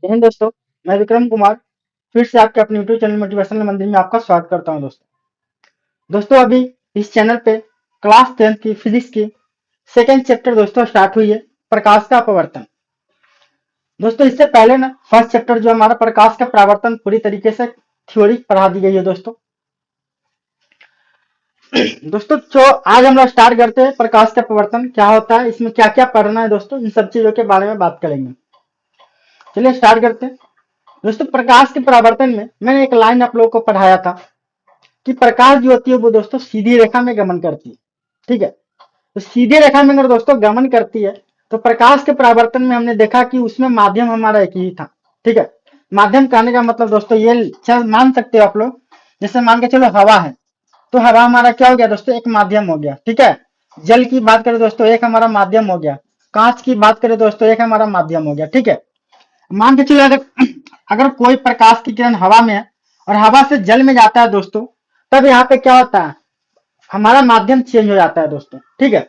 जय हिंद दोस्तों। मैं विक्रम कुमार फिर से आपके अपने यूट्यूब चैनल मोटिवेशनल मंदिर में आपका स्वागत करता हूं। दोस्तों अभी इस चैनल पे क्लास 10th की फिजिक्स की सेकेंड चैप्टर दोस्तों स्टार्ट हुई है, प्रकाश का अपवर्तन। दोस्तों इससे पहले ना फर्स्ट चैप्टर जो हमारा प्रकाश का परावर्तन पूरी तरीके से थ्योरी पढ़ा दी गई है। दोस्तों जो आज हम लोग स्टार्ट करते हैं, प्रकाश का अपवर्तन क्या होता है, इसमें क्या क्या पढ़ना है दोस्तों, इन सब चीजों के बारे में बात करेंगे। चलिए स्टार्ट करते हैं। दोस्तों प्रकाश के परावर्तन में मैंने एक लाइन आप लोगों को पढ़ाया था कि प्रकाश जो होती है वो दोस्तों सीधी रेखा में गमन करती है। ठीक है, तो सीधी रेखा में अगर दोस्तों गमन करती है तो प्रकाश के परावर्तन में हमने देखा कि उसमें माध्यम हमारा एक ही था। ठीक है, माध्यम कहने का मतलब दोस्तों ये मान सकते हो आप लोग, जैसे मान के चलो हवा है, तो हवा हमारा क्या हो गया दोस्तों, एक माध्यम हो गया। ठीक है, जल की बात करें दोस्तों एक हमारा माध्यम हो गया, कांच की बात करें दोस्तों एक हमारा माध्यम हो गया। ठीक है, मान के चलो अगर कोई प्रकाश की किरण हवा में है और हवा से जल में जाता है दोस्तों, तब यहाँ पे क्या होता है, हमारा माध्यम चेंज हो जाता है दोस्तों। ठीक है,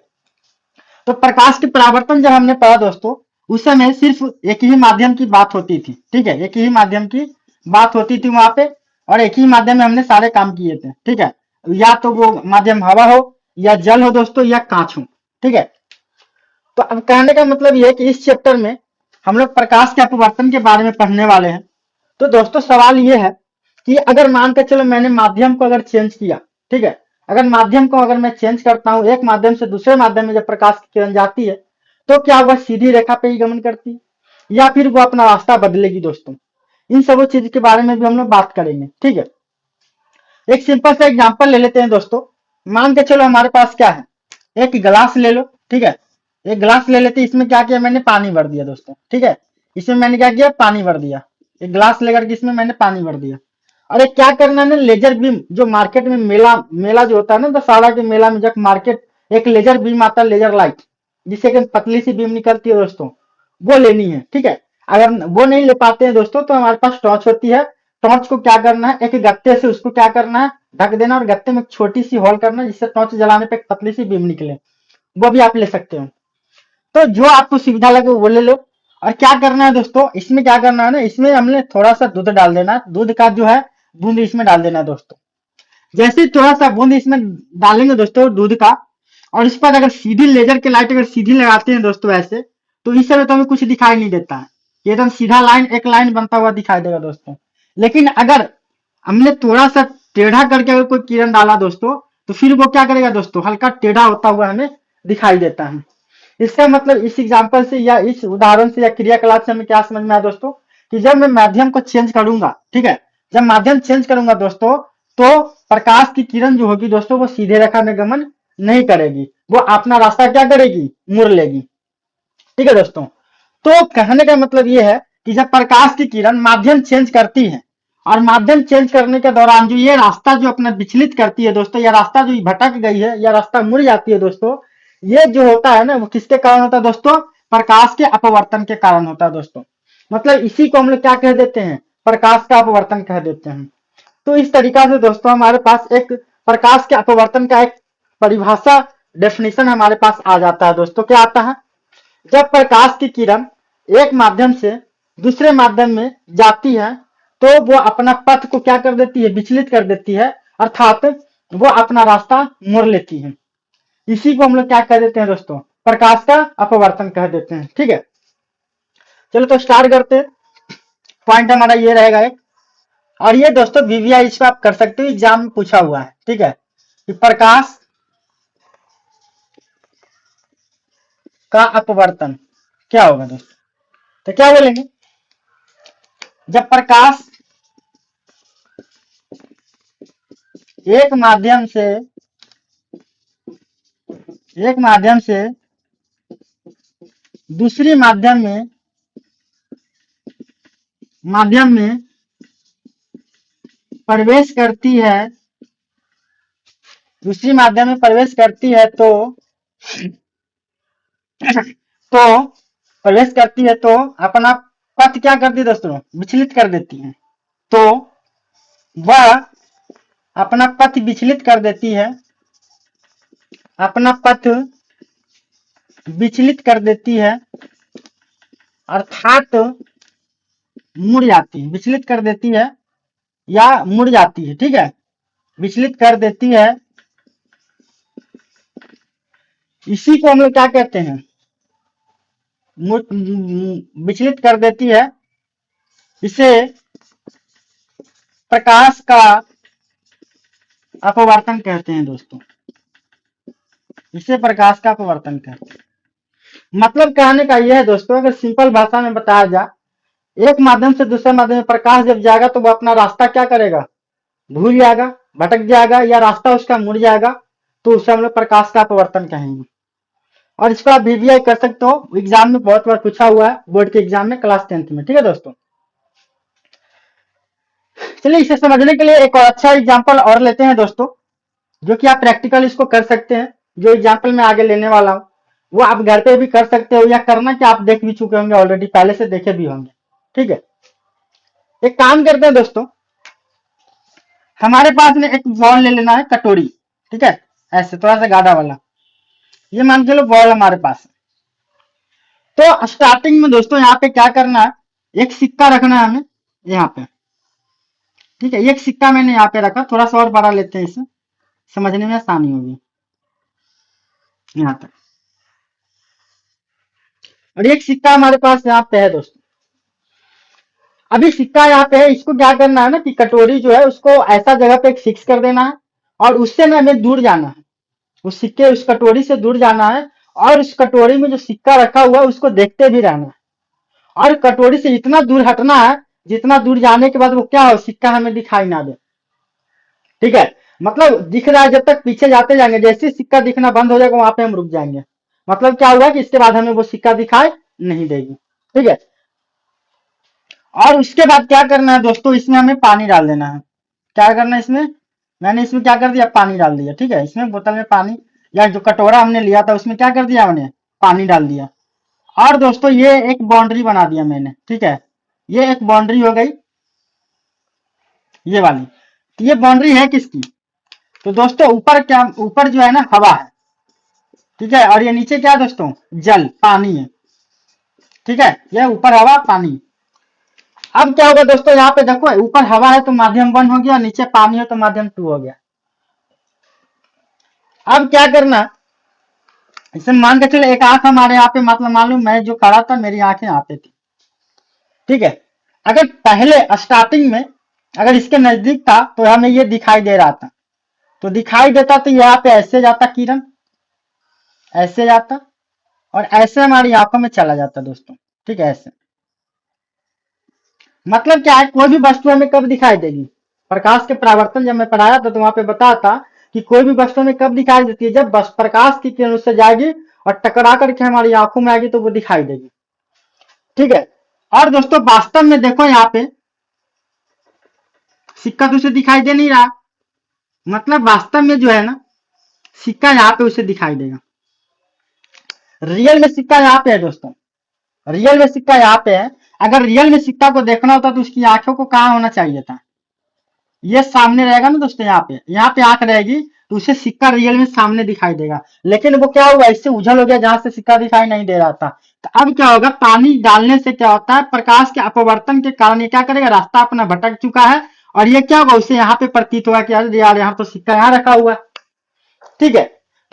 तो प्रकाश के परावर्तन जब हमने पढ़ा दोस्तों, उस समय सिर्फ एक ही माध्यम की बात होती थी। ठीक है, एक ही माध्यम की बात होती थी वहां पे, और एक ही माध्यम में हमने सारे काम किए थे। ठीक है, या तो वो माध्यम हवा हो या जल हो दोस्तों या कांच हो। ठीक है, तो अब कहने का मतलब ये है कि इस चैप्टर में हम लोग प्रकाश के अपवर्तन के बारे में पढ़ने वाले हैं। तो दोस्तों सवाल ये है कि अगर मान के चलो मैंने माध्यम को अगर चेंज किया, ठीक है, अगर माध्यम को अगर मैं चेंज करता हूं, एक माध्यम से दूसरे माध्यम में जब प्रकाश की किरण जाती है, तो क्या वह सीधी रेखा पे ही गमन करती है या फिर वो अपना रास्ता बदलेगी दोस्तों। इन सब चीज के बारे में भी हम लोग बात करेंगे। ठीक है, एक सिंपल सा एग्जाम्पल ले लेते हैं दोस्तों। मान के चलो हमारे पास क्या है, एक गिलास ले लो। ठीक है, एक गिलास ले लेते, इसमें क्या किया मैंने, पानी भर दिया दोस्तों। ठीक है, इसमें मैंने क्या किया, पानी भर दिया। एक गिलास लेकर के इसमें मैंने पानी भर दिया। अरे क्या करना है ना, लेजर बीम जो मार्केट में मेला मेला जो होता है ना, दशहरा के मेला में जब मार्केट एक लेजर बीम आता है, लेजर लाइट, जिससे कि पतली सी बीम निकलती है दोस्तों, वो लेनी है। ठीक है, अगर वो नहीं ले पाते हैं दोस्तों तो हमारे पास टॉर्च होती है। टॉर्च को क्या करना है, एक गत्ते से उसको क्या करना है, ढक देना, और गत्ते में एक छोटी सी होल करना है, जिससे टॉर्च जलाने पे एक पतली सी बीम निकले। वो भी आप ले सकते हो। तो जो आपको सुविधा लगे वो ले लो। और क्या करना है दोस्तों, इसमें क्या करना है ना, इसमें हमने थोड़ा सा दूध डाल देना है, दूध का जो है बूंद इसमें डाल देना है दोस्तों। जैसे ही थोड़ा सा बूंद इसमें डालेंगे दोस्तों दूध का, और इस पर अगर सीधी लेजर की लाइट अगर सीधी लगाते हैं दोस्तों ऐसे, तो इस समय तो हमें कुछ दिखाई नहीं देता है, ये एकदम सीधा लाइन एक लाइन बनता हुआ दिखाई देगा दोस्तों। लेकिन अगर हमने थोड़ा सा टेढ़ा करके अगर कोई किरण डाला दोस्तों, तो फिर वो क्या करेगा दोस्तों, हल्का टेढ़ा होता हुआ हमें दिखाई देता है। इसका मतलब इस एग्जाम्पल से या इस उदाहरण से या क्रियाकलाप से हमें क्या समझ में आया दोस्तों, कि जब मैं माध्यम को चेंज करूंगा, ठीक है, जब माध्यम चेंज करूंगा दोस्तों, तो प्रकाश की किरण जो होगी दोस्तों वो सीधे रेखा में गमन नहीं करेगी, वो अपना रास्ता क्या करेगी, मुड़ लेगी। ठीक है दोस्तों, तो कहने का मतलब ये है कि जब प्रकाश की किरण माध्यम चेंज करती है, और माध्यम चेंज करने के दौरान जो ये रास्ता जो अपना विचलित करती है दोस्तों, या रास्ता जो भटक गई है या रास्ता मुड़ जाती है दोस्तों, ये जो होता है ना वो किसके कारण होता है दोस्तों, प्रकाश के अपवर्तन के कारण होता है दोस्तों। मतलब इसी को हम लोग क्या कह देते हैं, प्रकाश का अपवर्तन कह देते हैं। तो इस तरीका से दोस्तों हमारे पास एक प्रकाश के अपवर्तन का एक परिभाषा, डेफिनेशन हमारे पास आ जाता है दोस्तों। क्या आता है, जब प्रकाश की किरण एक माध्यम से दूसरे माध्यम में जाती है, तो वो अपना पथ को क्या कर देती है, विचलित कर देती है, अर्थात वो अपना रास्ता मोड़ लेती है। इसी को हम लोग क्या कह देते हैं दोस्तों, प्रकाश का अपवर्तन कह देते हैं। ठीक है, चलो तो स्टार्ट करते हैं। पॉइंट हमारा ये रहेगा एक, और ये दोस्तों वीवीआई इस पे आप कर सकते हो, एग्जाम में पूछा हुआ है। ठीक है, कि प्रकाश का अपवर्तन क्या होगा दोस्तों, तो क्या बोलेंगे, जब प्रकाश एक माध्यम से दूसरी माध्यम में प्रवेश करती है, दूसरी माध्यम में प्रवेश करती है, तो प्रवेश करती है तो अपना पथ क्या करती है दोस्तों, विचलित कर देती है। तो वह अपना पथ विचलित कर देती है, अपना पथ विचलित कर देती है, अर्थात मुड़ जाती है, विचलित कर देती है या मुड़ जाती है, ठीक है, विचलित कर देती है, इसी को हम लोग क्या कहते हैं, विचलित कर देती है, इसे प्रकाश का अपवर्तन कहते हैं दोस्तों, इसे प्रकाश का अपवर्तन कहते हैं। मतलब कहने का यह है दोस्तों, अगर सिंपल भाषा में बताया जाए, एक माध्यम से दूसरे माध्यम में प्रकाश जब जाएगा तो वो अपना रास्ता क्या करेगा, भूल जाएगा, भटक जाएगा या रास्ता उसका मुड़ जाएगा, तो उसे हम लोग प्रकाश का अपवर्तन कहेंगे। और इसको आप वीवीआई कर सकते हो, एग्जाम में बहुत बार पूछा हुआ है, बोर्ड के एग्जाम में क्लास 10th में, ठीक है दोस्तों। चलिए इसे समझने के लिए एक और अच्छा एग्जाम्पल और लेते हैं दोस्तों, जो कि आप प्रैक्टिकल इसको कर सकते हैं। जो एग्जाम्पल मैं आगे लेने वाला हूँ वो आप घर पे भी कर सकते हो, या करना कि आप देख भी चुके होंगे ऑलरेडी, पहले से देखे भी होंगे, ठीक है। एक काम करते हैं दोस्तों, हमारे पास में एक बॉल ले लेना है, कटोरी, ठीक है, ऐसे थोड़ा सा गाढ़ा वाला, ये मान के लो बॉल हमारे पास है। तो स्टार्टिंग में दोस्तों यहाँ पे क्या करना है, एक सिक्का रखना है हमें यहाँ पे, ठीक है। एक सिक्का मैंने यहाँ पे रखा, थोड़ा सा और बड़ा लेते हैं, इसे समझने में आसानी होगी, यहाँ तक। और एक सिक्का हमारे पास यहाँ पे है दोस्तों। अभी सिक्का यहाँ पे है, इसको क्या करना है ना कि कटोरी जो है उसको ऐसा जगह पे फिक्स कर देना है, और उससे ना हमें दूर जाना है, उस सिक्के उस कटोरी से दूर जाना है, और उस कटोरी में जो सिक्का रखा हुआ है उसको देखते भी रहना है, और कटोरी से इतना दूर हटना है जितना दूर जाने के बाद वो क्या हो, सिक्का हमें दिखाई ना दे, ठीक है। मतलब दिख रहा है, जब तक पीछे जाते जाएंगे, जैसे सिक्का दिखना बंद हो जाएगा वहां पे हम रुक जाएंगे, मतलब क्या हुआ कि इसके बाद हमें वो सिक्का दिखाई नहीं देगी, ठीक है। और उसके बाद क्या करना है दोस्तों, इसमें हमें पानी डाल देना है। क्या करना है इसमें, मैंने इसमें क्या कर दिया, पानी डाल दिया, ठीक है। इसमें बोतल में पानी, या जो कटोरा हमने लिया था उसमें क्या कर दिया हमने, पानी डाल दिया। और दोस्तों ये एक बाउंड्री बना दिया मैंने, ठीक है, ये एक बाउंड्री हो गई, ये वाली। तो ये बाउंड्री है किसकी, तो दोस्तों ऊपर क्या, ऊपर जो है ना हवा है, ठीक है, और ये नीचे क्या दोस्तों, जल, पानी है, ठीक है, ये ऊपर हवा पानी। अब क्या होगा दोस्तों, यहाँ पे देखो ऊपर हवा है तो माध्यम 1 हो गया, नीचे पानी है तो माध्यम 2 हो गया। अब क्या करना, इसे मान के चले एक आंख हमारे यहाँ पे, मतलब मान लो मैं जो खड़ा था मेरी आंखें यहाँ पे थी, ठीक है। अगर पहले स्टार्टिंग में अगर इसके नजदीक था तो हमें ये दिखाई दे रहा था, तो दिखाई देता तो यहाँ पे ऐसे जाता किरण, ऐसे जाता, और ऐसे हमारी आंखों में चला जाता दोस्तों, ठीक है, ऐसे। मतलब क्या है, कोई भी वस्तु हमें कब दिखाई देगी, प्रकाश के परावर्तन जब मैं पढ़ाया था तो वहां पे बताया था कि कोई भी वस्तु हमें कब दिखाई देती है, जब बस प्रकाश की किरण उससे जाएगी और टकरा करके हमारी आंखों में आएगी तो वो दिखाई देगी, ठीक है। और दोस्तों वास्तव में देखो यहाँ पे सिक्का तो उसे दिखाई दे नहीं रहा, मतलब वास्तव में जो है ना सिक्का यहाँ पे उसे दिखाई देगा। रियल में सिक्का यहाँ पे है दोस्तों, रियल में सिक्का यहाँ पे है। अगर रियल में सिक्का को देखना होता तो उसकी आंखों को कहाँ होना चाहिए था, ये सामने रहेगा ना दोस्तों, यहाँ पे आंख रहेगी तो उसे सिक्का रियल में सामने दिखाई देगा। लेकिन वो क्या हुआ, इससे उछल हो गया जहां से सिक्का दिखाई नहीं दे रहा था। तो अब क्या होगा, पानी डालने से क्या होता है, प्रकाश के अपवर्तन के कारण ये क्या करेगा, रास्ता अपना भटक चुका है, और ये क्या होगा, उसे यहाँ पे प्रतीत होगा कि यार यहाँ तो सिक्का यहाँ रखा हुआ है, ठीक है।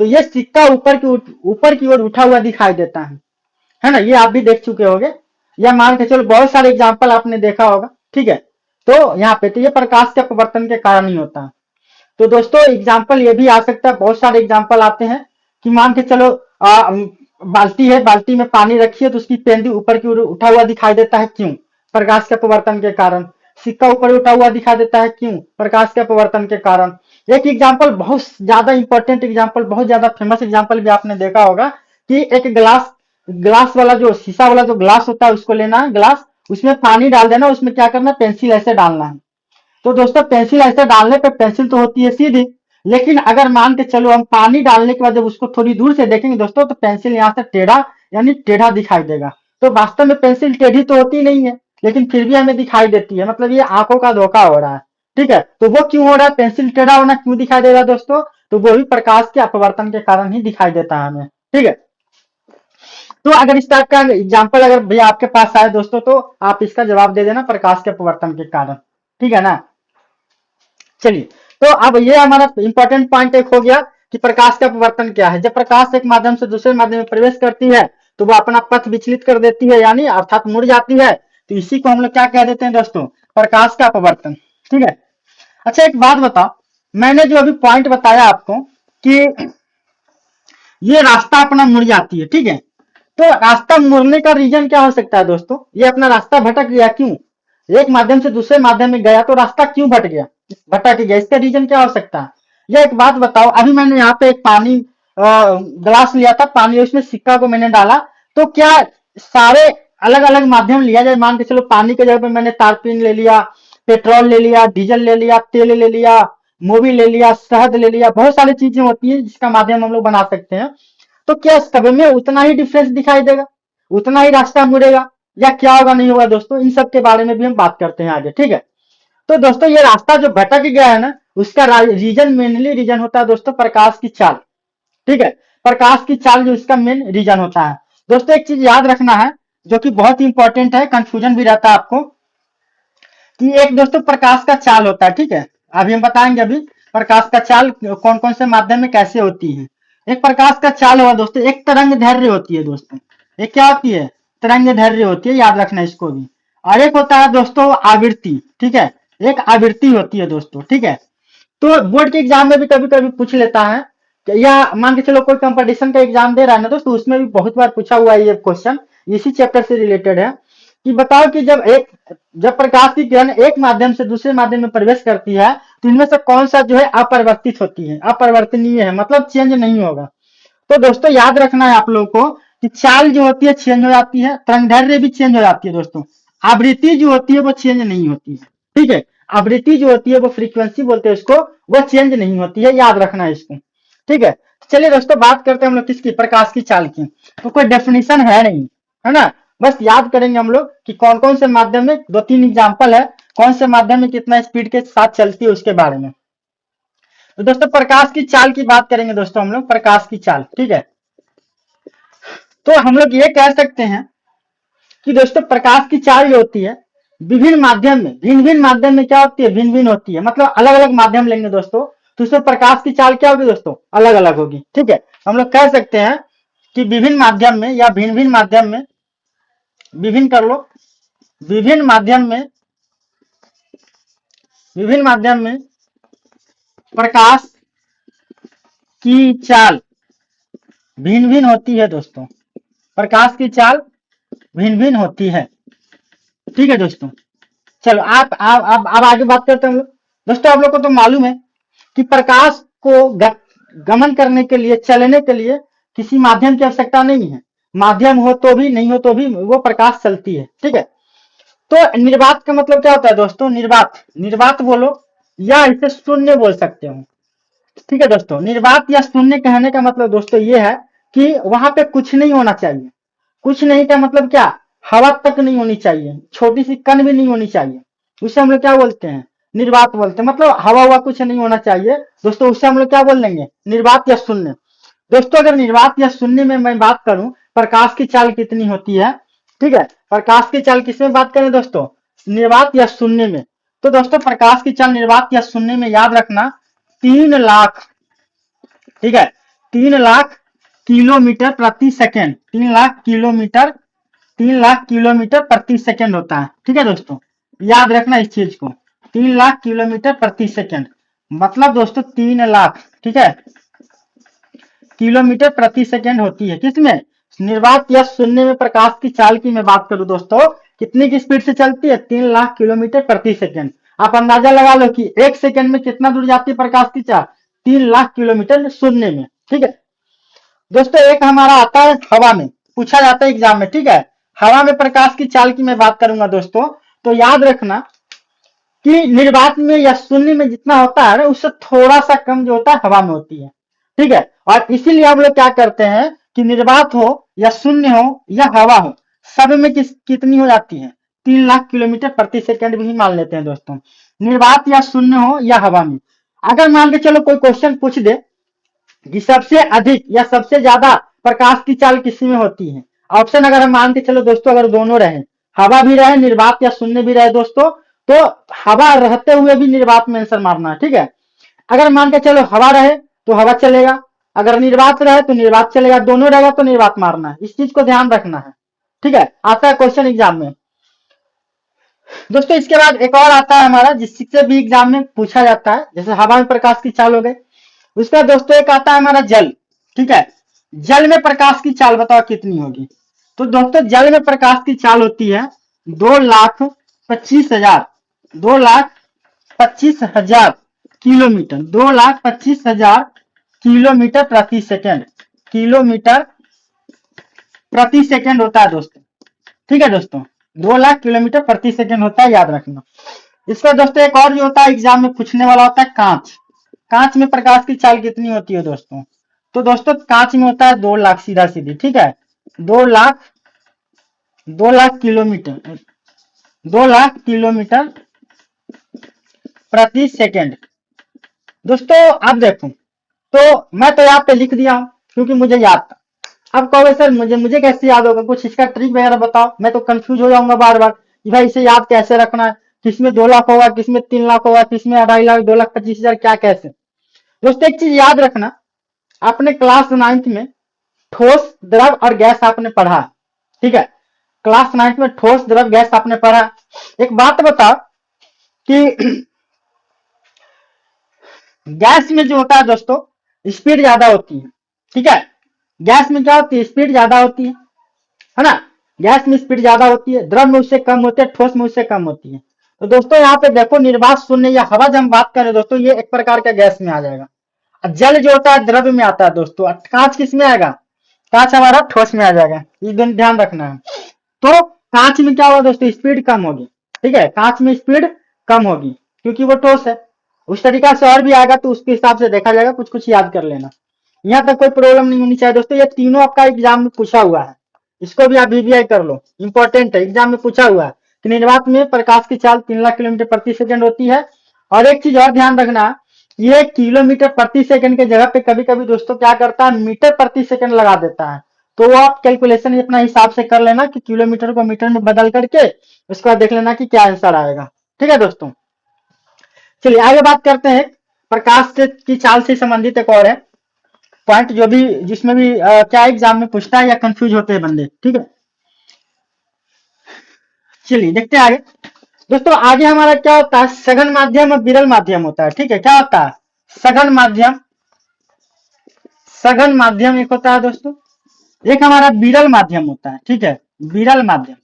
तो ये सिक्का ऊपर की ओर उठा हुआ दिखाई देता है ना, ये आप भी देख चुके होंगे, या मान के चलो बहुत सारे एग्जाम्पल आपने देखा होगा, ठीक है। तो यहाँ पे तो ये प्रकाश के अपवर्तन के कारण ही होता है। तो दोस्तों एग्जाम्पल ये भी आ सकता है, बहुत सारे एग्जाम्पल आते हैं कि मान के चलो बाल्टी है, बाल्टी में पानी रखी है तो उसकी पेंदी ऊपर की ओर उठा हुआ दिखाई देता है, क्यों, प्रकाश के अपवर्तन के कारण। सिक्का ऊपर उठा हुआ दिखाई देता है, क्यों, प्रकाश के अपवर्तन के कारण। एक एग्जाम्पल बहुत ज्यादा इंपॉर्टेंट एग्जाम्पल, बहुत ज्यादा फेमस एग्जाम्पल भी आपने देखा होगा कि एक ग्लास, ग्लास वाला जो शीशा वाला जो ग्लास होता है उसको लेना है, ग्लास, उसमें पानी डाल देना, उसमें क्या करना, पेंसिल ऐसे डालना है। तो दोस्तों पेंसिल ऐसे डालने पे पेंसिल तो होती है सीधी, लेकिन अगर मान के चलो हम पानी डालने के बाद जब उसको थोड़ी दूर से देखेंगे दोस्तों तो पेंसिल यहाँ से टेढ़ा, यानी टेढ़ा दिखाई देगा। तो वास्तव में पेंसिल टेढ़ी तो होती नहीं है, लेकिन फिर भी हमें दिखाई देती है, मतलब ये आंखों का धोखा हो रहा है, ठीक है। तो वो क्यों हो रहा है, पेंसिल टेढ़ा होना क्यों दिखाई दे रहा है दोस्तों, तो वो भी प्रकाश के अपवर्तन के कारण ही दिखाई देता है हमें, ठीक है। तो अगर इस टाइप का एग्जाम्पल अगर भैया आपके पास आए दोस्तों, तो आप इसका जवाब दे देना प्रकाश के अपवर्तन के कारण, ठीक है ना। चलिए, तो अब ये हमारा इंपॉर्टेंट पॉइंट एक हो गया कि प्रकाश का अपवर्तन क्या है। जब प्रकाश एक माध्यम से दूसरे माध्यम में प्रवेश करती है तो वो अपना पथ विचलित कर देती है, यानी अर्थात मुड़ जाती है। तो इसी को हम लोग क्या कह देते हैं दोस्तों, प्रकाश का अपवर्तन, ठीक है। अच्छा एक बात बताओ, मैंने जो अभी पॉइंट बताया आपको कि ये रास्ता अपना मुड़ जाती है, ठीक है। तो रास्ता मुड़ने का रीजन क्या हो सकता है दोस्तों, ये अपना रास्ता भटक गया क्यों, एक माध्यम से दूसरे माध्यम में गया तो रास्ता क्यों भटक गया, इसका रीजन क्या हो सकता है। ये एक बात बताओ, अभी मैंने यहाँ पे एक पानी ग्लास लिया था पानी, उसमें सिक्का को मैंने डाला, तो क्या सारे अलग अलग माध्यम लिया जाए, मान के चलो पानी के जगह पे मैंने तारपीन ले लिया, पेट्रोल ले लिया, डीजल ले लिया, तेल ले लिया, मोबिल ले लिया, शहद ले लिया, बहुत सारी चीजें होती है जिसका माध्यम हम लोग बना सकते हैं। तो क्या सब में उतना ही डिफरेंस दिखाई देगा, उतना ही रास्ता मुड़ेगा, या क्या होगा नहीं होगा दोस्तों, इन सब के बारे में भी हम बात करते हैं आगे, ठीक है। तो दोस्तों ये रास्ता जो भटक गया है ना, उसका रीजन मेनली रीजन होता है दोस्तों प्रकाश की चाल, ठीक है। प्रकाश की चाल जो इसका मेन रीजन होता है दोस्तों। एक चीज याद रखना है जो कि बहुत ही इंपॉर्टेंट है, कंफ्यूजन भी रहता है आपको, कि एक दोस्तों प्रकाश का चाल होता है, ठीक है। अभी हम बताएंगे अभी प्रकाश का चाल कौन कौन से माध्यम में कैसे होती है। एक प्रकाश का चाल हुआ दोस्तों, एक तरंग दैर्घ्य होती है दोस्तों, एक क्या होती है, तरंग दैर्घ्य होती है, याद रखना इसको भी। और एक होता है दोस्तों आवृत्ति, ठीक है, एक आवृत्ति होती है दोस्तों, ठीक है। तो बोर्ड के एग्जाम में भी कभी कभी पूछ लेता है, या मान के चलो कोई कंपटीशन का एग्जाम दे रहा है ना दोस्तों, उसमें भी बहुत बार पूछा हुआ है ये क्वेश्चन, इसी चैप्टर से रिलेटेड है, कि बताओ कि जब प्रकाश की किरण एक माध्यम से दूसरे माध्यम में प्रवेश करती है तो इनमें से कौन सा जो है अपरिवर्तित होती है, अपरिवर्तनीय है, मतलब चेंज नहीं होगा। तो दोस्तों याद रखना है आप लोगों को कि चाल जो होती है चेंज हो जाती है, तरंगदैर्घ्य भी चेंज हो जाती है दोस्तों, आवृत्ति जो होती है वो चेंज नहीं होती है, ठीक है। आवृत्ति जो होती है वो फ्रीक्वेंसी बोलते हैं उसको, वो चेंज नहीं होती है, याद रखना है इसको, ठीक है। चलिए दोस्तों बात करते हैं हम लोग किसकी, प्रकाश की चाल की। तो कोई डेफिनेशन है नहीं, है ना, बस याद करेंगे हम लोग कि कौन कौन से माध्यम में, दो तीन एग्जाम्पल है कौन से माध्यम में कितना स्पीड के साथ चलती है उसके बारे में। तो दोस्तों प्रकाश की चाल की बात करेंगे दोस्तों हम लोग, प्रकाश की चाल, ठीक है। तो हम लोग ये कह सकते हैं कि दोस्तों प्रकाश की चाल जो होती है विभिन्न माध्यम में, भिन्न भिन्न माध्यम में क्या होती है, भिन्न भिन्न होती है, मतलब अलग अलग माध्यम लेंगे दोस्तों तो उसमें प्रकाश की चाल क्या होगी दोस्तों, अलग अलग होगी, ठीक है। हम लोग कह सकते हैं कि विभिन्न माध्यम में या भिन्न भिन्न माध्यम में, विभिन्न कर लो, विभिन्न माध्यम में, विभिन्न माध्यम में प्रकाश की चाल भिन्न भिन्न होती है दोस्तों, प्रकाश की चाल भिन्न भिन्न होती है, ठीक है दोस्तों। चलो आप आगे बात करते हैं हम लोग। दोस्तों आप लोग को तो मालूम है कि प्रकाश को गमन करने के लिए, चलने के लिए किसी माध्यम की आवश्यकता नहीं है, माध्यम हो तो भी नहीं हो तो भी वो प्रकाश चलती है, ठीक है। तो निर्वात का मतलब क्या होता है दोस्तों, निर्वात, निर्वात बोलो या इसे शून्य बोल सकते हो, ठीक है दोस्तों। निर्वात या शून्य कहने का मतलब दोस्तों ये है कि वहां पे कुछ नहीं होना चाहिए, कुछ नहीं का मतलब क्या, हवा तक नहीं होनी चाहिए, छोटी सी कण भी नहीं होनी चाहिए, उसे हम लोग क्या बोलते हैं, निर्वात बोलते हैं, मतलब हवा हुआ कुछ नहीं होना चाहिए दोस्तों, उससे हम लोग क्या बोल देंगे, निर्वात या शून्य। दोस्तों अगर निर्वात या शून्य में मैं बात करूं प्रकाश की चाल कितनी होती है, ठीक है, प्रकाश की चाल किसमें बात करें दोस्तों, निर्वात या शून्य में। तो दोस्तों प्रकाश की चाल निर्वात या शून्य में याद रखना 3 लाख, ठीक है, 3 लाख किलोमीटर प्रति second, 3 lakh kilometre, 3 lakh kilometre प्रति सेकेंड होता है, ठीक है दोस्तों, याद रखना इस चीज को, 3 लाख किलोमीटर प्रति सेकेंड, मतलब दोस्तों 3 लाख, ठीक है, किलोमीटर प्रति सेकेंड होती है किसमें, निर्वात या शून्य में प्रकाश की चाल की मैं बात करूं दोस्तों, कितनी की स्पीड से चलती है, 3 लाख किलोमीटर प्रति सेकेंड। आप अंदाजा लगा लो कि एक सेकेंड में कितना दूर जाती है प्रकाश की चाल, 3 लाख किलोमीटर शून्य में, ठीक है दोस्तों। एक हमारा आता है हवा में, पूछा जाता है एग्जाम में, ठीक है, हवा में प्रकाश की चाल की मैं बात करूंगा दोस्तों, तो याद रखना कि निर्वात में या शून्य में जितना होता है उससे थोड़ा सा कम जो होता है हवा में होती है, ठीक है। और इसीलिए हम लोग क्या करते हैं कि निर्वात हो या शून्य हो या हवा हो, सब में कितनी हो जाती है, 3 लाख किलोमीटर प्रति सेकंड भी मान लेते हैं दोस्तों, निर्वात या शून्य हो या हवा में। अगर मान के चलो कोई क्वेश्चन पूछ दे कि सबसे अधिक या सबसे ज्यादा प्रकाश की चाल किसी में होती है, ऑप्शन अगर हम मान के चलो दोस्तों, अगर दोनों रहे, हवा भी रहे निर्वात या शून्य भी रहे दोस्तों, तो हवा रहते हुए भी निर्वात में आंसर मारना है, ठीक है। अगर मान के चलो हवा रहे तो हवा चलेगा, अगर निर्वात रहे तो निर्वात चलेगा, दोनों रहेगा तो निर्वात मारना है, इस चीज को ध्यान रखना है, ठीक है। आता है क्वेश्चन एग्जाम में दोस्तों। इसके बाद एक और आता है हमारा, जिससे भी एग्जाम में पूछा जाता है, जैसे हवा में प्रकाश की चाल हो गई। उसका दोस्तों एक आता है हमारा जल, ठीक है। जल में प्रकाश की चाल बताओ कितनी होगी। तो दोस्तों जल में प्रकाश की चाल होती है 2,25,000, 2,25,000 किलोमीटर, 2,25,000 किलोमीटर प्रति सेकेंड, किलोमीटर प्रति सेकेंड होता है दोस्तों, ठीक है दोस्तों। 2,00,000 किलोमीटर प्रति सेकेंड होता है, याद रखना। इसका दोस्तों एक और जो होता है एग्जाम में पूछने वाला होता है कांच। कांच में प्रकाश की चाल कितनी होती है दोस्तों। तो दोस्तों कांच में होता है 2,00,000 सीधा सीधी, ठीक है। 2,00,000 किलोमीटर, 2,00,000 किलोमीटर प्रति सेकेंड दोस्तों। अब देखो, तो मैं तो यहाँ पे लिख दिया हूं क्योंकि मुझे याद था। अब कहोगे सर मुझे कैसे याद होगा, कुछ इसका ट्रिक वगैरह बताओ। मैं तो कंफ्यूज हो जाऊंगा बार बार कि भाई इसे याद कैसे रखना है, किसमें 2,00,000 होगा, किसमें 3,00,000 होगा, किसमें 2.5 लाख, 2,25,000, क्या कैसे। दोस्तों एक चीज याद रखना, आपने क्लास 9th में ठोस द्रव और गैस आपने पढ़ा, ठीक है। क्लास 9th में ठोस द्रव गैस आपने पढ़ा। एक बात बताओ कि गैस में जो होता है दोस्तों स्पीड ज्यादा होती है, ठीक है। गैस में क्या होती है, स्पीड ज्यादा होती है ना। गैस में स्पीड ज्यादा होती है, द्रव में उससे कम होती है, ठोस में उससे कम होती है। तो दोस्तों यहाँ पे देखो निर्वात शून्य या हवा जब हम बात करें दोस्तों, ये एक प्रकार का गैस में आ जाएगा। जल जो होता है द्रव्य में आता है दोस्तों। कांच किस में आएगा, कांच हमारा ठोस में आ जाएगा, ये ध्यान रखना है। तो कांच में क्या होगा दोस्तों, स्पीड कम होगी, ठीक है। कांच में स्पीड कम होगी क्योंकि वो ठोस है। उस तरीका से और भी आएगा तो उसके हिसाब से देखा जाएगा, कुछ कुछ याद कर लेना। यहाँ तक कोई प्रॉब्लम नहीं होनी चाहिए दोस्तों। ये तीनों आपका एग्जाम में पूछा हुआ है, इसको भी आप वीवीआई कर लो, इंपॉर्टेंट है, एग्जाम में पूछा हुआ है कि निर्वात में प्रकाश की चाल 3,00,000 किलोमीटर प्रति सेकंड होती है। और एक चीज और ध्यान रखना, ये किलोमीटर प्रति सेकंड के जगह पे कभी कभी दोस्तों क्या करता है, मीटर प्रति सेकंड लगा देता है। तो वो आप कैलकुलेशन अपना हिसाब से कर लेना कि किलोमीटर को मीटर में बदल करके उसके बाद देख लेना कि क्या आंसर आएगा, ठीक है दोस्तों। चलिए आगे बात करते हैं, प्रकाश से की चाल से संबंधित एक और है पॉइंट, जो भी जिसमें भी क्या एग्जाम में पूछता है या कंफ्यूज होते हैं बंदे, ठीक है। चलिए देखते हैं आगे दोस्तों। आगे हमारा क्या होता है, सघन माध्यम और विरल माध्यम होता है, ठीक है। क्या होता है, सघन माध्यम, सघन माध्यम एक होता है दोस्तों, एक हमारा विरल माध्यम होता है, ठीक है। विरल माध्यम,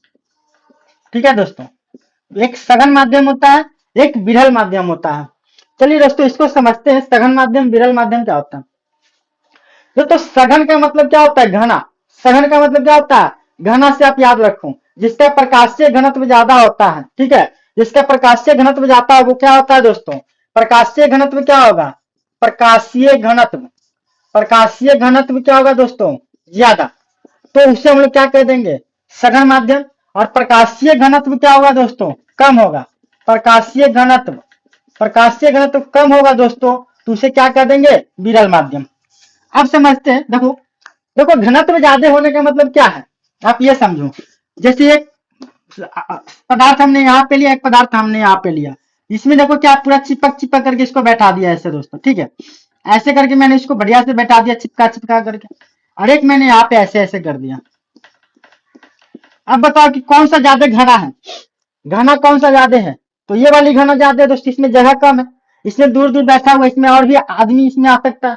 ठीक है दोस्तों। एक सघन माध्यम होता है, एक विरल माध्यम होता है। चलिए दोस्तों इसको समझते हैं, सघन माध्यम विरल माध्यम क्या होता है। दोस्तों सघन का मतलब क्या होता है, घना। सघन का मतलब क्या होता है, घना से आप याद रखो, जिसका प्रकाशीय घनत्व ज्यादा होता है, ठीक है। जिसका प्रकाशीय घनत्व जाता है वो क्या होता है दोस्तों, प्रकाशीय घनत्व क्या होगा, प्रकाशीय घनत्व, प्रकाशीय घनत्व क्या होगा दोस्तों, ज्यादा। तो उससे हम लोग क्या कह देंगे, सघन माध्यम। और प्रकाशीय घनत्व क्या होगा दोस्तों, कम होगा। प्रकाशीय घनत्व, प्रकाशीय घनत्व कम होगा दोस्तों, तो उसे क्या कह देंगे, विरल माध्यम। अब समझते हैं, देखो देखो घनत्व ज्यादा होने का मतलब क्या है, आप ये समझो। जैसे एक पदार्थ हमने यहाँ पे लिया, एक पदार्थ हमने यहाँ पे लिया, इसमें देखो क्या पूरा चिपक चिपक करके इसको बैठा दिया ऐसे दोस्तों, ठीक है। ऐसे करके मैंने इसको बढ़िया से बैठा दिया, चिपका चिपका करके। और एक मैंने यहाँ पे ऐसे ऐसे कर दिया। अब बताओ कि कौन सा ज्यादा घना है, घना कौन सा ज्यादा है। तो ये वाली घना ज्यादा है दोस्तों, इसमें जगह कम है, इसमें दूर दूर बैठा हुआ, इसमें और भी आदमी इसमें आ सकता है,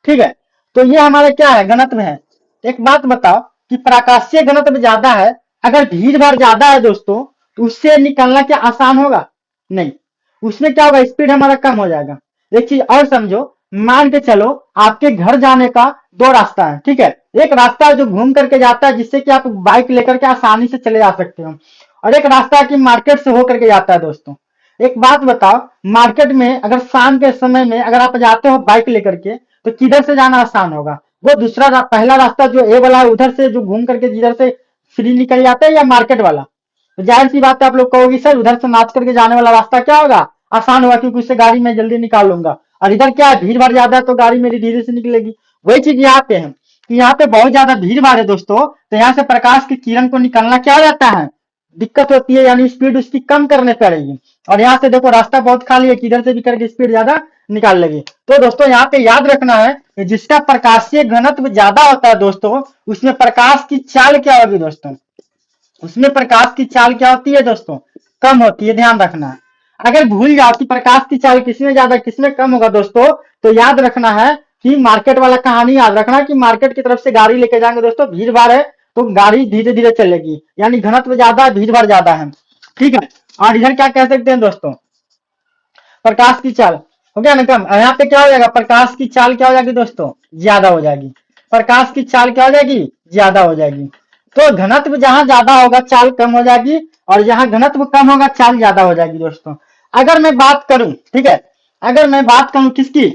ठीक है। तो ये हमारा क्या है, घनत्व है। एक बात बताओ कि प्रकाशीय घनत्व ज्यादा है, अगर भीड़ भाड़ ज्यादा है दोस्तों, तो उससे निकलना क्या आसान होगा, नहीं। उसमें क्या होगा, स्पीड हमारा कम हो जाएगा। एक चीज और समझो, मान के चलो आपके घर जाने का दो रास्ता है, ठीक है। एक रास्ता है जो घूम करके जाता है, जिससे कि आप बाइक लेकर के आसानी से चले जा सकते हो, और एक रास्ता है कि मार्केट से होकर के जाता है दोस्तों। एक बात बताओ, मार्केट में अगर शाम के समय में अगर आप जाते हो बाइक लेकर के, तो किधर से जाना आसान होगा, वो दूसरा पहला रास्ता जो ए वाला है उधर से जो घूम करके जिधर से फ्री निकल जाता है, या मार्केट वाला। तो जाहिर सी बात है आप लोग कहोगे सर उधर से नाच करके जाने वाला रास्ता क्या होगा, आसान होगा, क्योंकि उससे गाड़ी मैं जल्दी निकाल लूंगा। और इधर क्या है, भीड़ भाड़ ज्यादा है तो गाड़ी मेरी धीरे से निकलेगी। वही चीज यहाँ पे है, कि यहाँ पे बहुत ज्यादा भीड़ भाड़ है दोस्तों, तो यहाँ से प्रकाश की किरण को निकलना क्या हो जाता है, दिक्कत होती है, यानी स्पीड उसकी कम करनी पड़ेगी। और यहाँ से देखो रास्ता बहुत खाली है, किधर से भी करके स्पीड ज्यादा निकाल लेगी। तो दोस्तों यहाँ पे याद रखना है कि जिसका प्रकाशीय घनत्व ज्यादा होता है दोस्तों, उसमें प्रकाश की चाल क्या होगी दोस्तों, उसमें प्रकाश की चाल क्या होती है दोस्तों, कम होती है, ध्यान रखना है। अगर भूल जाओ कि प्रकाश की चाल किसमें ज्यादा किसमें कम होगा दोस्तों, तो याद रखना है कि मार्केट वाला कहानी याद रखना कि मार्केट की तरफ से गाड़ी लेके जाएंगे दोस्तों, भीड़ भाड़ है तो गाड़ी धीरे धीरे चलेगी, यानी घनत्व ज्यादा है, भीड़ भाड़ ज्यादा है। ठीक है, और इधर क्या कह सकते हैं दोस्तों, प्रकाश की चाल हो गया ना कम, यहाँ पे क्या हो जाएगा, प्रकाश की चाल क्या हो जाएगी दोस्तों, ज्यादा हो जाएगी। प्रकाश की चाल क्या हो जाएगी, ज्यादा हो जाएगी। तो घनत्व जहां ज्यादा होगा चाल कम हो जाएगी, और जहां घनत्व कम होगा चाल ज्यादा हो जाएगी दोस्तों। अगर मैं बात करूं, ठीक है, अगर मैं बात करूं किसकी,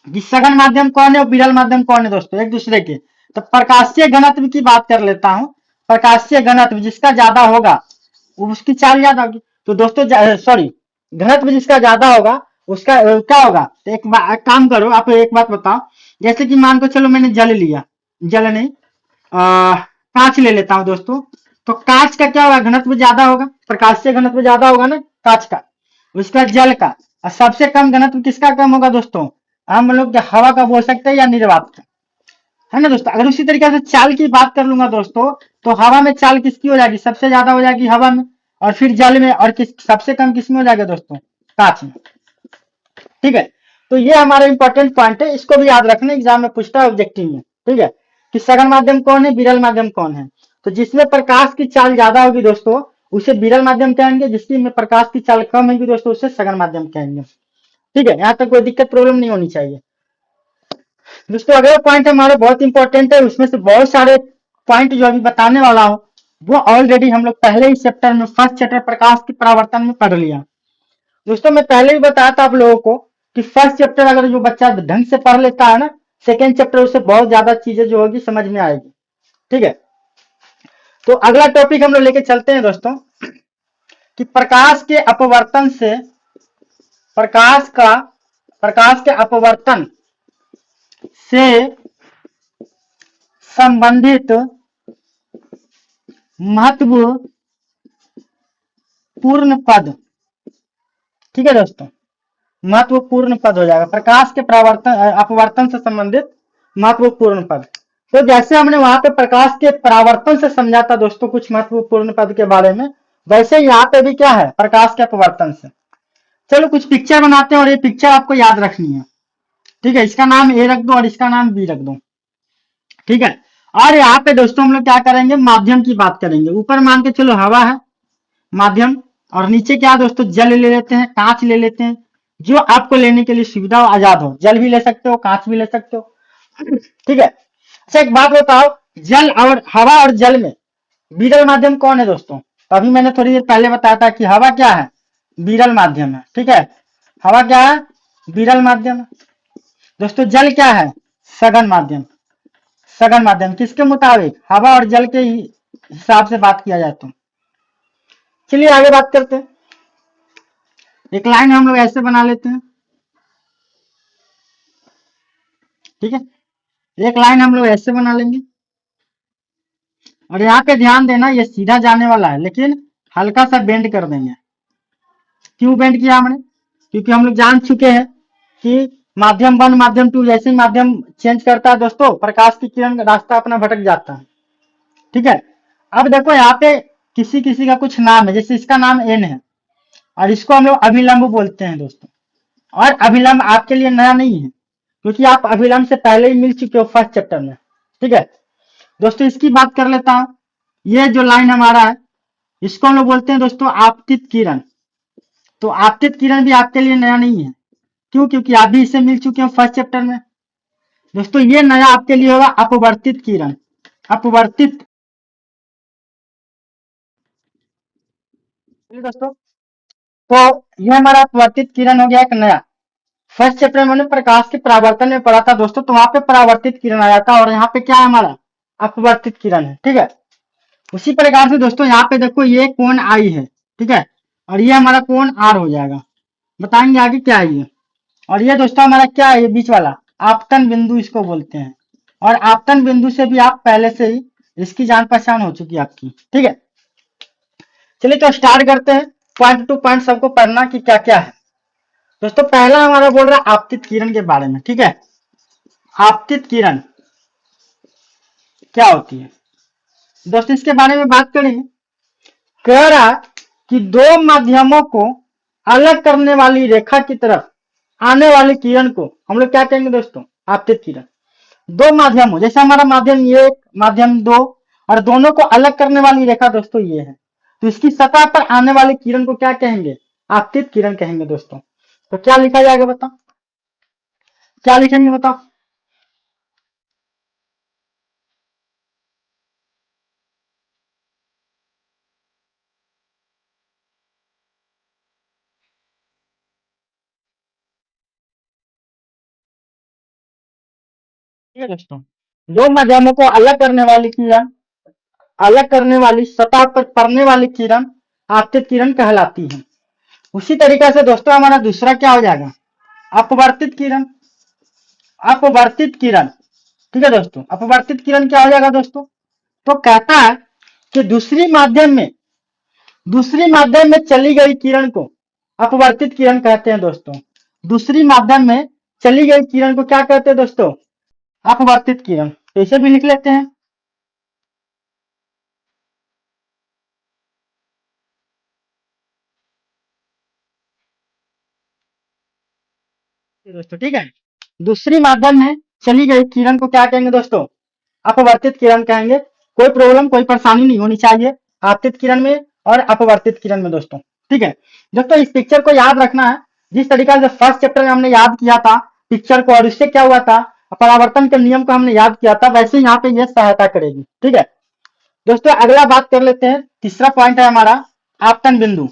कि सघन माध्यम कौन है और विरल माध्यम कौन है दोस्तों, एक दूसरे के, तो प्रकाशीय घनत्व की बात कर लेता हूं। प्रकाशीय घनत्व जिसका ज्यादा होगा उसकी चाल ज्यादा होगी। तो दोस्तों सॉरी, घनत्व जिसका ज्यादा होगा उसका क्या होगा, तो एक काम करो, आप एक बात बताओ, जैसे कि मान को चलो मैंने जल लिया, जल नहीं कांच ले लेता हूं दोस्तों, तो कांच का क्या होगा, घनत्व ज्यादा होगा, प्रकाशीय घनत्व ज्यादा होगा ना कांच का, उसका जल का। और सबसे कम घनत्व किसका कम होगा दोस्तों, हम लोग हवा का बोल सकते हैं या निर्वात का, है ना दोस्तों। अगर उसी तरीके से चाल की बात कर लूंगा दोस्तों, तो हवा में चाल किसकी हो जाएगी, सबसे ज्यादा हो जाएगी हवा में, और फिर जल में, और सबसे कम किसमें हो जाएगा दोस्तों, कांच में। ठीक है, तो ये हमारा इंपॉर्टेंट पॉइंट है, इसको भी याद रखना, एग्जाम में पूछता है ऑब्जेक्टिव में। ठीक है, कि सघन माध्यम कौन है, विरल माध्यम कौन है। तो जिसमें प्रकाश की चाल ज्यादा होगी दोस्तों उसे विरल माध्यम कहेंगे, जिसकी में प्रकाश की चाल कम होगी दोस्तों उसे सघन माध्यम कहेंगे। ठीक है, यहाँ तक कोई दिक्कत प्रॉब्लम नहीं होनी चाहिए दोस्तों। अगला पॉइंट हमारे बहुत इंपॉर्टेंट है, उसमें से बहुत सारे पॉइंट जो अभी बताने वाला हूँ वो ऑलरेडी हम लोग पहले ही चैप्टर में, फर्स्ट चैप्टर प्रकाश की परावर्तन में पढ़ लिया दोस्तों। मैं पहले ही बताया था आप लोगों को कि फर्स्ट चैप्टर अगर जो बच्चा ढंग से पढ़ लेता है ना, सेकेंड चैप्टर उससे बहुत ज्यादा चीजें जो होगी समझ में आएगी। ठीक है, तो अगला टॉपिक हम लोग लेके चलते हैं दोस्तों, कि प्रकाश के अपवर्तन से, प्रकाश के अपवर्तन से संबंधित महत्वपूर्ण पद। ठीक है दोस्तों, महत्वपूर्ण पद हो जाएगा प्रकाश के अपवर्तन से संबंधित महत्वपूर्ण पद। तो जैसे हमने वहां पे प्रकाश के परावर्तन से समझा था दोस्तों कुछ महत्वपूर्ण पद के बारे में, वैसे यहाँ पे भी क्या है, प्रकाश के अपवर्तन से। चलो कुछ पिक्चर बनाते हैं और ये पिक्चर आपको याद रखनी है। ठीक है, इसका नाम ए रख दो और इसका नाम बी रख दो। ठीक है, और यहाँ पे दोस्तों हम लोग क्या करेंगे, माध्यम की बात करेंगे। ऊपर मान के चलो हवा है माध्यम, और नीचे क्या दोस्तों, जल ले लेते हैं, कांच ले लेते हैं, जो आपको लेने के लिए सुविधा हो, आजाद हो, जल भी ले सकते हो, कांच भी ले सकते हो। ठीक है, अच्छा एक बात बताओ, जल और हवा और जल में विरल माध्यम कौन है दोस्तों। तो अभी मैंने थोड़ी देर पहले बताया था कि हवा क्या है, विरल माध्यम है। ठीक है, हवा क्या है, विरल माध्यम है दोस्तों। जल क्या है, सघन माध्यम। सघन माध्यम किसके मुताबिक, हवा और जल के हिसाब से बात किया जाए तो। चलिए आगे बात करते हैं। एक लाइन हम लोग ऐसे बना लेते हैं। ठीक है, एक लाइन हम लोग ऐसे बना लेंगे, और यहाँ पे ध्यान देना ये सीधा जाने वाला है, लेकिन हल्का सा बेंड कर देंगे। क्यों बेंड किया हमने, क्योंकि हम लोग जान चुके हैं कि माध्यम वन माध्यम टू जैसे माध्यम चेंज करता है दोस्तों, प्रकाश की किरण रास्ता अपना भटक जाता है। ठीक है, अब देखो यहाँ पे किसी किसी का कुछ नाम है, जैसे इसका नाम एन है, और इसको हम लोग अभिलंब बोलते हैं दोस्तों। और अभिलंब आपके लिए नया नहीं है, क्योंकि आप अभिलंब से पहले ही मिल चुके हो फर्स्ट चैप्टर में। ठीक है दोस्तों, इसकी बात कर लेता हूं। ये जो लाइन हमारा है इसको हम लोग बोलते हैं दोस्तों आपतित किरण। तो आपतित किरण भी आपके लिए नया नहीं है, क्यों, क्योंकि आप भी इससे मिल चुके हो फर्स्ट चैप्टर में दोस्तों। ये नया आपके लिए होगा अपवर्तित किरण। अपवर्तित दोस्तों, तो ये हमारा अपवर्तित किरण हो गया एक नया। फर्स्ट चैप्टर में प्रकाश के परावर्तन में पढ़ा था दोस्तों, तो वहां पे परावर्तित किरण आया था, और यहाँ पे क्या है हमारा अपवर्तित किरण है। ठीक है, उसी प्रकार से दोस्तों यहाँ पे देखो ये कोण आई है। ठीक है, और ये हमारा कोण आर हो जाएगा, बताएंगे आगे क्या है ये। और ये दोस्तों हमारा क्या है, ये बीच वाला आपतन बिंदु इसको बोलते हैं। और आपतन बिंदु से भी आप पहले से ही इसकी जान पहचान हो चुकी है आपकी। ठीक है, चलिए तो स्टार्ट करते हैं पॉइंट टू पॉइंट सबको पढ़ना कि क्या क्या है। दोस्तों पहला हमारा बोल रहा है आपतित किरण के बारे में। ठीक है, आपतित किरण क्या होती है दोस्तों, इसके बारे में बात करेंगे। कह रहा कि दो माध्यमों को अलग करने वाली रेखा की तरफ आने वाली किरण को हम लोग क्या कहेंगे दोस्तों, आपतित किरण। दो माध्यम हो, जैसे हमारा माध्यम एक, माध्यम दो, और दोनों को अलग करने वाली रेखा दोस्तों ये है, तो इसकी सतह पर आने वाली किरण को क्या कहेंगे, आपतित किरण कहेंगे दोस्तों। तो क्या लिखा जाएगा बताओ, क्या लिखेंगे बताओ। ठीक है दोस्तों, दो माध्यमों को अलग करने वाली किरण, अलग करने वाली सतह पर पड़ने वाली किरण आपतित किरण कहलाती है। उसी तरीके से दोस्तों हमारा दूसरा क्या हो जाएगा, अपवर्तित किरण। अपवर्तित किरण, ठीक है दोस्तों, अपवर्तित किरण क्या हो जाएगा दोस्तों, तो कहता है कि दूसरी माध्यम में चली गई किरण को अपवर्तित किरण कहते हैं दोस्तों। दूसरी माध्यम में चली गई किरण को क्या कहते हैं दोस्तों, अपवर्तित किरण। तो इसे भी लिख लेते हैं दोस्तों। ठीक है, दूसरी माध्यम में चली गई किरण को क्या कहेंगे दोस्तों, अपवर्तित किरण कहेंगे। कोई प्रॉब्लम कोई परेशानी नहीं होनी चाहिए आपतित किरण में और अपवर्तित किरण में दोस्तों। ठीक है दोस्तों, इस पिक्चर को याद रखना है, जिस तरीका से फर्स्ट चैप्टर में हमने याद किया था पिक्चर को और उससे क्या हुआ था, परावर्तन के नियम को हमने याद किया था, वैसे यहाँ पे यह सहायता करेगी। ठीक है दोस्तों, अगला बात कर लेते हैं, तीसरा पॉइंट है हमारा आपतन बिंदु।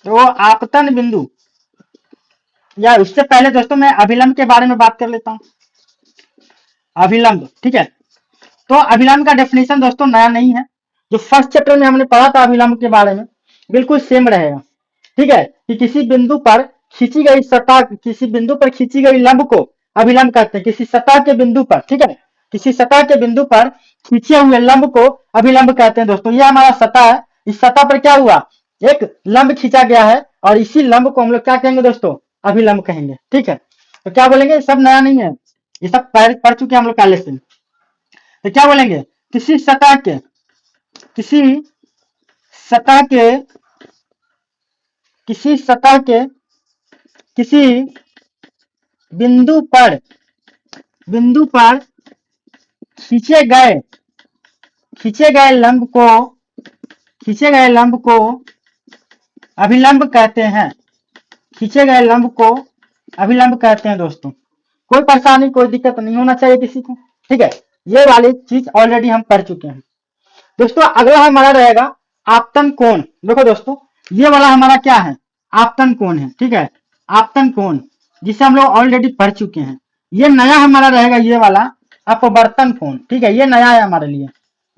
तो आपतन बिंदु, या उससे पहले दोस्तों मैं अभिलंब के बारे में बात कर लेता हूँ। अभिलंब, ठीक है, तो अभिलंब का डेफिनेशन दोस्तों नया नहीं है, जो फर्स्ट चैप्टर में हमने पढ़ा था अभिलंब के बारे में बिल्कुल सेम रहेगा। ठीक है, कि किसी बिंदु पर खींची गई सतह, किसी बिंदु पर खींची गई लंब को अभिलंब कहते हैं। किसी सतह के बिंदु पर, ठीक है, किसी सतह के बिंदु पर खींचे हुए लंब को अभिलंब कहते हैं दोस्तों। ये हमारा सतह है, इस सतह पर क्या हुआ, एक लंब खींचा गया है और इसी लंब को हम लोग क्या कहेंगे दोस्तों, अभिलंब कहेंगे। ठीक है, तो क्या बोलेंगे, सब नया नहीं है, ये सब पढ़ चुके हैं हम लोग पहले से। तो क्या बोलेंगे, किसी सतह के, किसी सतह के, किसी सतह के किसी बिंदु पर, बिंदु पर खींचे गए, खींचे गए लंब को, खींचे गए लंब को अभिलंब कहते हैं। खींचे गए लंब को अभिलंब कहते हैं दोस्तों। कोई परेशानी कोई दिक्कत नहीं होना चाहिए किसी को। ठीक है, ये वाली चीज ऑलरेडी हम कर चुके हैं दोस्तों। अगला हमारा रहेगा आपतन कोण। देखो दोस्तों, ये वाला हमारा क्या है, आपतन कोण है। ठीक है, आपतन कोण जिसे हम लोग ऑलरेडी पढ़ चुके हैं। ये नया हमारा रहेगा, ये वाला अपवर्तन कोण। ठीक है, ये नया है हमारे लिए।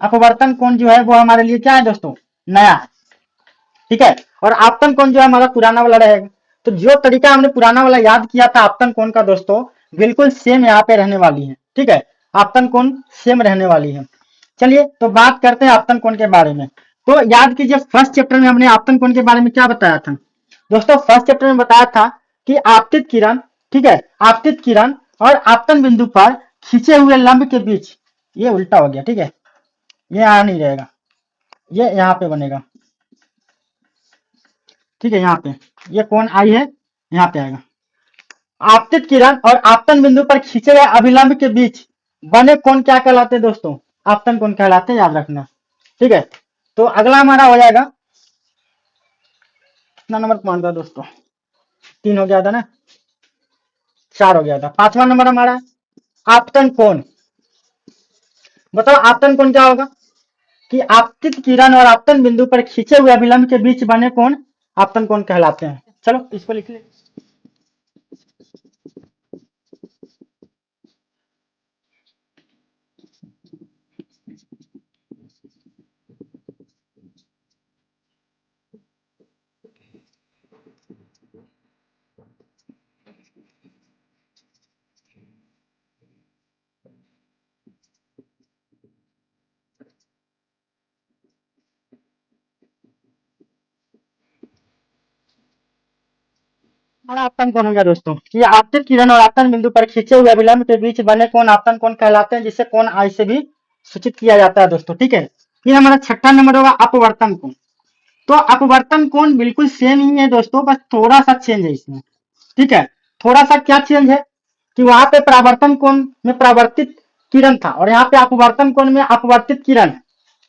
अपवर्तन कोण जो है वो हमारे लिए क्या है दोस्तों, नया है। ठीक है, और आपतन कोण जो है हमारा पुराना वाला रहेगा। तो जो तरीका हमने पुराना वाला याद किया था आपतन कोण का दोस्तों, बिल्कुल सेम यहाँ पे रहने वाली है। ठीक है, आपतन कोण सेम रहने वाली है। चलिए तो बात करते हैं आपतन कोण के बारे में। तो याद कीजिए फर्स्ट चैप्टर में हमने आपतन कोण के बारे में क्या बताया था दोस्तों। फर्स्ट चैप्टर में बताया था कि आपतित किरण, ठीक है, आपतित किरण और आपतन बिंदु पर खींचे हुए लंब के बीच, ये उल्टा हो गया, ठीक है, ये यहाँ नहीं रहेगा, ये यहाँ पे बनेगा। ठीक है, यहाँ पे ये कोण आई है, यहाँ पे आएगा। आपतित किरण और आपतन बिंदु पर खींचे गए अभिलंब के बीच बने कोण क्या कहलाते हैं दोस्तों, आपतन कोण कहलाते हैं, याद रखना। ठीक है, तो अगला हमारा हो जाएगा, कितना नंबर पॉइंट था दोस्तों, 3 हो गया था ना, 4 हो गया था। 5वां नंबर हमारा आपतन कोण। बताओ आपतन कोण क्या होगा, कि आपतित किरण और आपतन बिंदु पर खींचे हुए अभिलंब के बीच बने कोण आपतन कोण कहलाते हैं। चलो इसको लिख ले। और आपतन कोण हो गया दोस्तों कि आपतित किरण और आपतन बिंदु पर खींचे हुए अभिलंब के बीच बने कोण आपतन कोण कहलाते हैं, जिसे कोण आई से भी सूचित किया जाता है दोस्तों। ठीक है, फिर हमारा छठा नंबर होगा अपवर्तन कोण। तो अपवर्तन कोण बिल्कुल सेम ही है दोस्तों, बस थोड़ा सा चेंज है इसमें। ठीक है, थोड़ा सा क्या चेंज है कि वहां पे परावर्तन कोण में परावर्तित किरण था और यहाँ पे अपवर्तन कोण में अपवर्तित किरण है।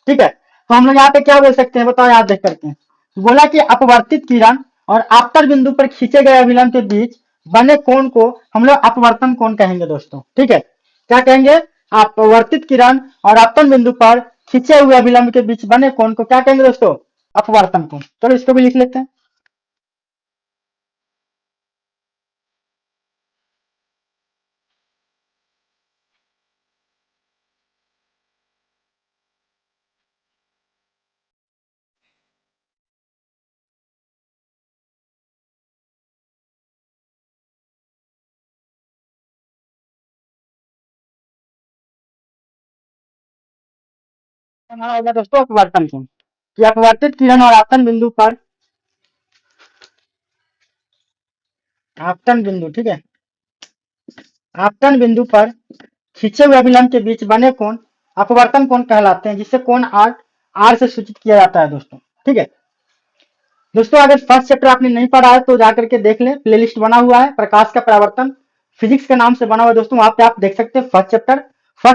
ठीक है, तो हम लोग यहाँ पे क्या बोल सकते हैं बताओ, याद देख करके बोला कि अपवर्तित किरण और आपतन बिंदु पर खींचे गए अभिलंब के बीच बने कोण को हम लोग अपवर्तन कोण कहेंगे दोस्तों। ठीक है, क्या कहेंगे, अपवर्तित किरण और आपतन बिंदु पर खींचे हुए अभिलंब के बीच बने कोण को क्या कहेंगे दोस्तों, अपवर्तन कोण। चलो इसको भी लिख लेते हैं। हमारा होगा दोस्तों अपवर्तन कोण कि अपवर्तित किरण और आपतन बिंदु पर आपतन बिंदु, ठीक है, आपतन बिंदु पर खींचे हुए अभिलंब के बीच बने कोण अपवर्तन कोण कहलाते हैं, जिससे कोण आर से सूचित किया जाता है दोस्तों। ठीक है दोस्तों, अगर फर्स्ट चैप्टर आपने नहीं पढ़ा है तो जाकर के देख ले, प्लेलिस्ट बना हुआ है प्रकाश का परावर्तन फिजिक्स के नाम से बना हुआ है दोस्तों, वहां पे आप देख सकते हैं फर्स्ट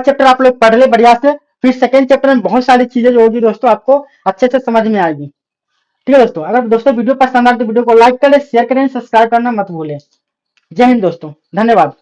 चैप्टर आप लोग पढ़ ले बढ़िया से, फिर सेकंड चैप्टर में बहुत सारी चीजें जो होगी दोस्तों आपको अच्छे से समझ में आएगी। ठीक है दोस्तों, अगर दोस्तों वीडियो पसंद आए तो वीडियो को लाइक करें, शेयर करें, सब्सक्राइब करना मत भूलें। जय हिंद दोस्तों, धन्यवाद।